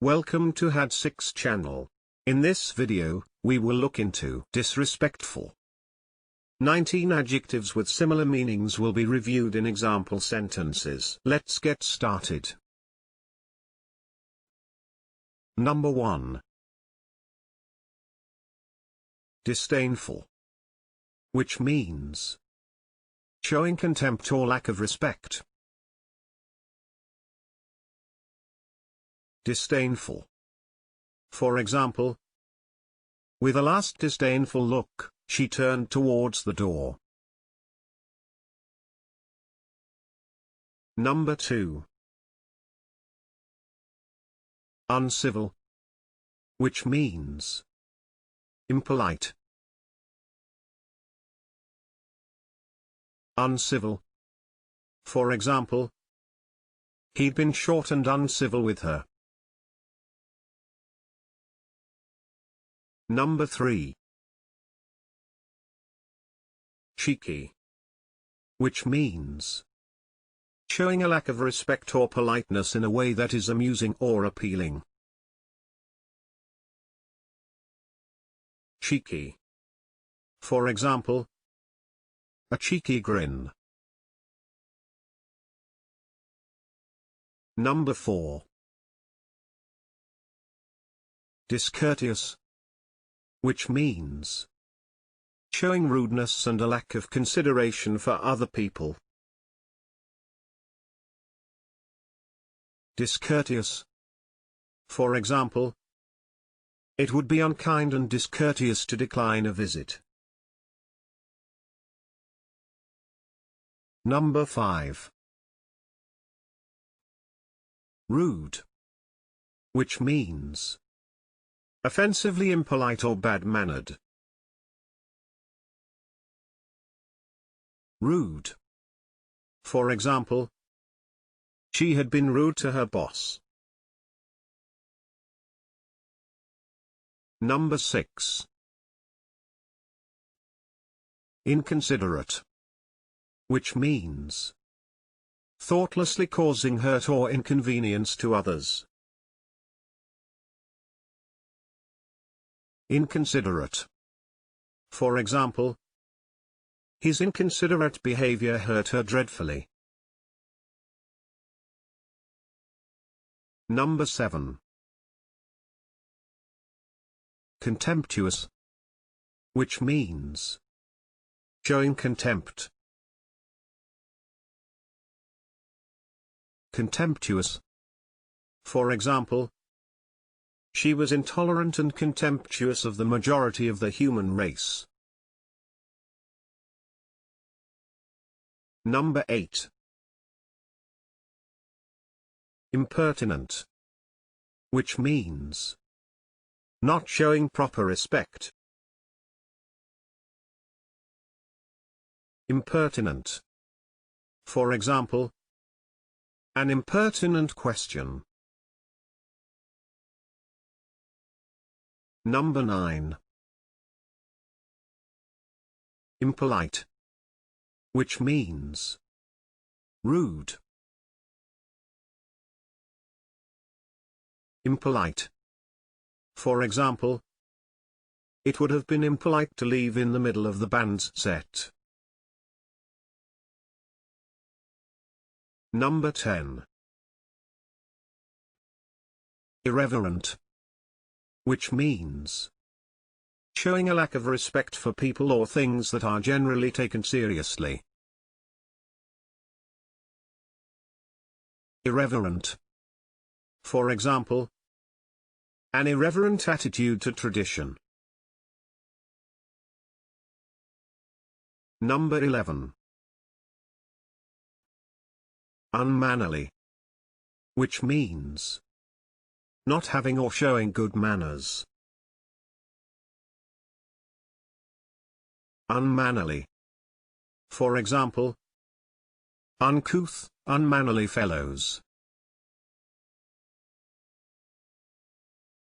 Welcome to Had6 channel. In this video, we will look into disrespectful. 19 adjectives with similar meanings will be reviewed in example sentences. Let's get started. Number 1. Disdainful, which means showing contempt or lack of respect. Disdainful. For example, with a last disdainful look, she turned towards the door. Number 2. Uncivil, which means impolite. Uncivil. For example, he'd been short and uncivil with her. Number 3. Cheeky, which means showing a lack of respect or politeness in a way that is amusing or appealing. Cheeky. For example, a cheeky grin. Number 4. Discourteous, which means showing rudeness and a lack of consideration for other people. Discourteous. For example, it would be unkind and discourteous to decline a visit. Number 5. Rude, which means offensively impolite or bad-mannered. Rude. For example, she had been rude to her boss. Number 6. Inconsiderate, which means thoughtlessly causing hurt or inconvenience to others. Inconsiderate. For example, his inconsiderate behavior hurt her dreadfully. Number 7. Contemptuous, which means showing contempt. Contemptuous. For example, she was intolerant and contemptuous of the majority of the human race. Number 8. Impertinent, which means not showing proper respect. Impertinent. For example, an impertinent question. Number 9. Impolite, which means rude. Impolite. For example, it would have been impolite to leave in the middle of the band's set. Number 10. Irreverent, which means showing a lack of respect for people or things that are generally taken seriously. Irreverent. For example, an irreverent attitude to tradition. Number 11. Unmannerly, which means not having or showing good manners. Unmannerly. For example, uncouth, unmannerly fellows.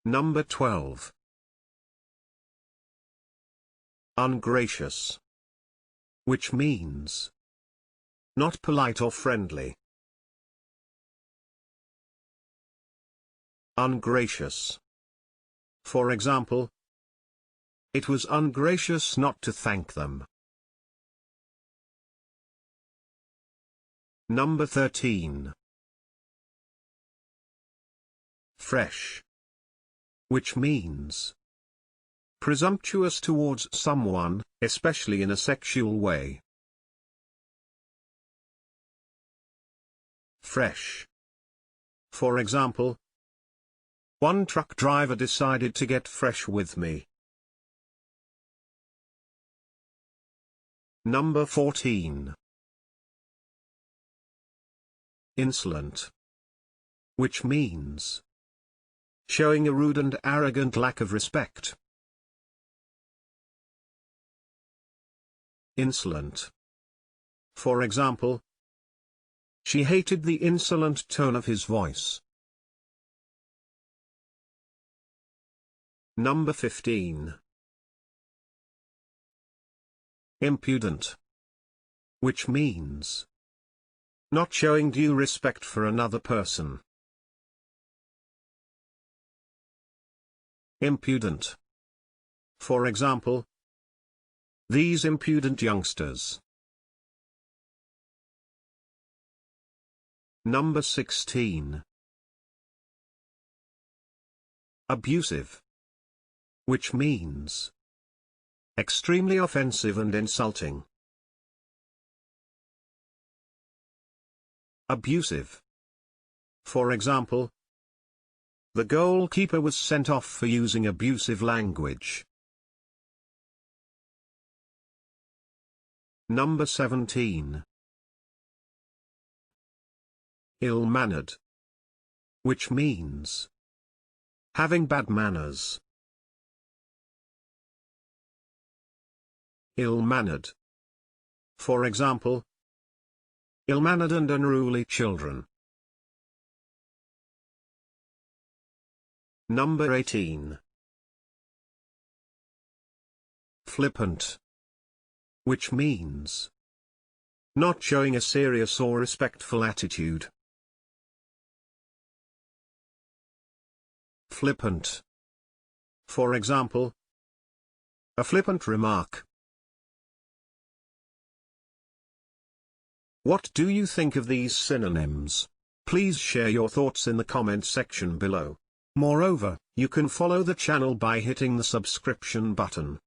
Number 12. Ungracious, which means not polite or friendly. Ungracious. For example, it was ungracious not to thank them. Number 13. Fresh. Which means presumptuous towards someone, especially in a sexual way. Fresh. For example, one truck driver decided to get fresh with me. Number 14. Insolent. Which means showing a rude and arrogant lack of respect. Insolent. For example, she hated the insolent tone of his voice. Number 15. Impudent. Which means not showing due respect for another person. Impudent. For example, these impudent youngsters. Number 16. Abusive. Which means extremely offensive and insulting. Abusive. For example, the goalkeeper was sent off for using abusive language. Number 17. Ill-mannered. Which means having bad manners. Ill-mannered. For example, ill-mannered and unruly children. Number 18. Flippant. Which means not showing a serious or respectful attitude. Flippant. For example, a flippant remark. What do you think of these synonyms? Please share your thoughts in the comment section below. Moreover, you can follow the channel by hitting the subscription button.